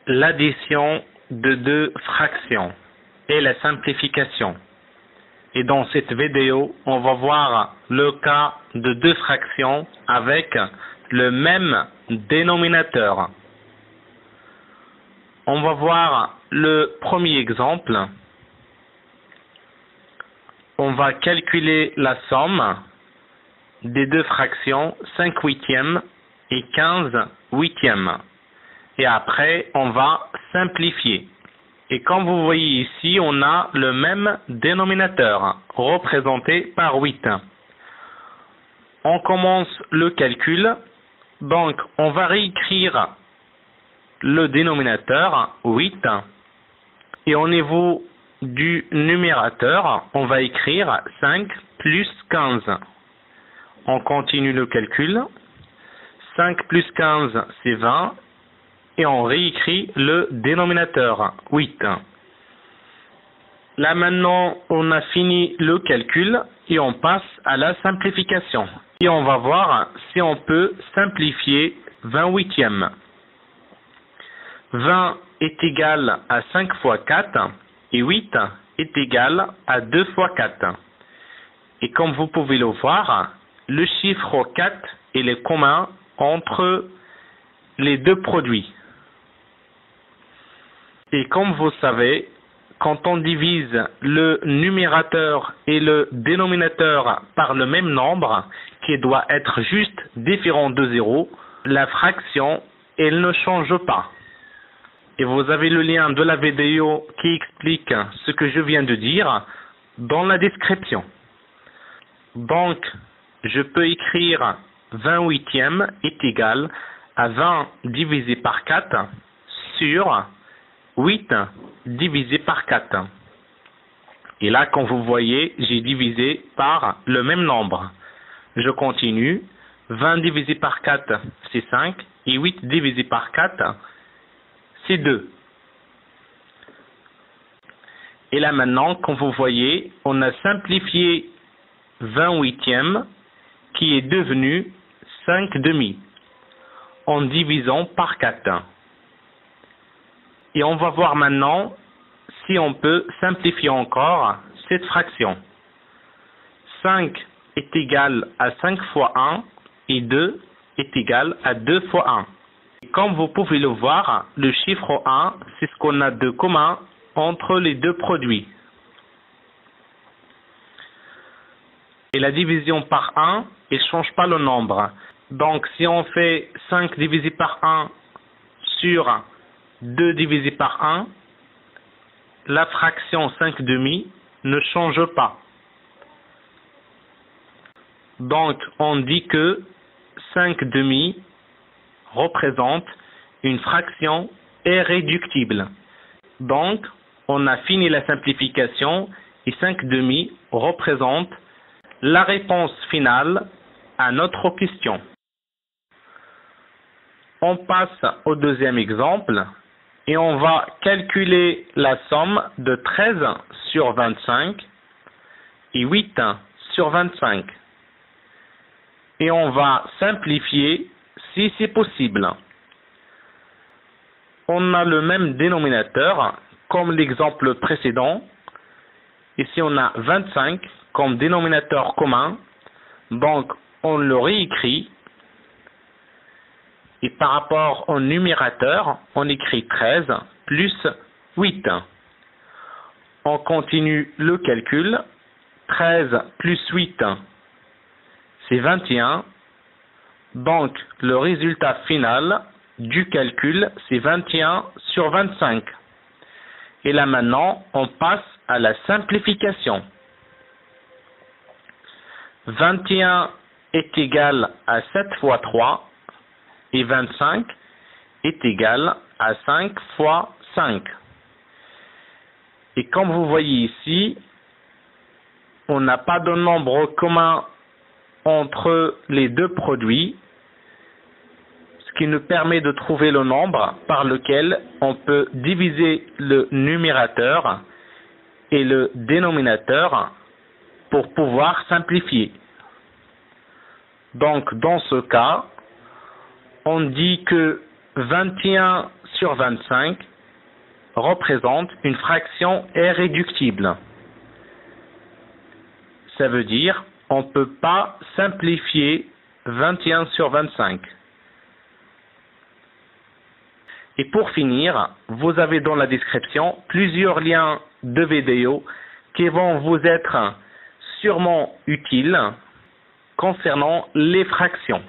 l'addition de deux fractions et la simplification. Et dans cette vidéo, on va voir le cas de deux fractions avec le même dénominateur. On va voir le premier exemple. On va calculer la somme des deux fractions 5 huitièmes et 15 huitièmes. Et après, on va simplifier. Et comme vous voyez ici, on a le même dénominateur, représenté par 8. On commence le calcul. Donc, on va réécrire le dénominateur 8. Et au niveau du numérateur, on va écrire 5 plus 15. On continue le calcul. 5 plus 15, c'est 20. Et on réécrit le dénominateur 8. Là maintenant, on a fini le calcul et on passe à la simplification. Et on va voir si on peut simplifier 20 huitièmes. 20 est égal à 5 fois 4 et 8 est égal à 2 fois 4. Et comme vous pouvez le voir, le chiffre 4 il est commun entre les deux produits. Et comme vous savez, quand on divise le numérateur et le dénominateur par le même nombre, qui doit être juste différent de 0, la fraction, elle ne change pas. Et vous avez le lien de la vidéo qui explique ce que je viens de dire dans la description. Donc, je peux écrire 20 huitièmes est égal à 20 divisé par 4 sur 8 divisé par 4. Et là, comme vous voyez, j'ai divisé par le même nombre. Je continue. 20 divisé par 4, c'est 5. Et 8 divisé par 4, c'est 2. Et là maintenant, comme vous voyez, on a simplifié 20 huitièmes qui est devenu 5 demi en divisant par 4. Et on va voir maintenant si on peut simplifier encore cette fraction. 5 est égal à 5 fois 1 et 2 est égal à 2 fois 1. Et comme vous pouvez le voir, le chiffre 1, c'est ce qu'on a de commun entre les deux produits. Et la division par 1, elle ne change pas le nombre. Donc si on fait 5 divisé par 1 sur 2 divisé par 1, la fraction 5 demi ne change pas. Donc, on dit que 5 demi représente une fraction irréductible. Donc, on a fini la simplification et 5 demi représente la réponse finale à notre question. On passe au deuxième exemple. Et on va calculer la somme de 13 sur 25 et 8 sur 25. Et on va simplifier si c'est possible. On a le même dénominateur comme l'exemple précédent. Ici on a 25 comme dénominateur commun. Donc on le réécrit. Et par rapport au numérateur, on écrit 13 plus 8. On continue le calcul. 13 plus 8, c'est 21. Donc, le résultat final du calcul, c'est 21 sur 25. Et là maintenant, on passe à la simplification. 21 est égal à 7 fois 3. Et 25 est égal à 5 fois 5. Et comme vous voyez ici, on n'a pas de nombre commun entre les deux produits, ce qui nous permet de trouver le nombre par lequel on peut diviser le numérateur et le dénominateur pour pouvoir simplifier. Donc, dans ce cas, on dit que 21 sur 25 représente une fraction irréductible. Ça veut dire on ne peut pas simplifier 21 sur 25. Et pour finir, vous avez dans la description plusieurs liens de vidéos qui vont vous être sûrement utiles concernant les fractions.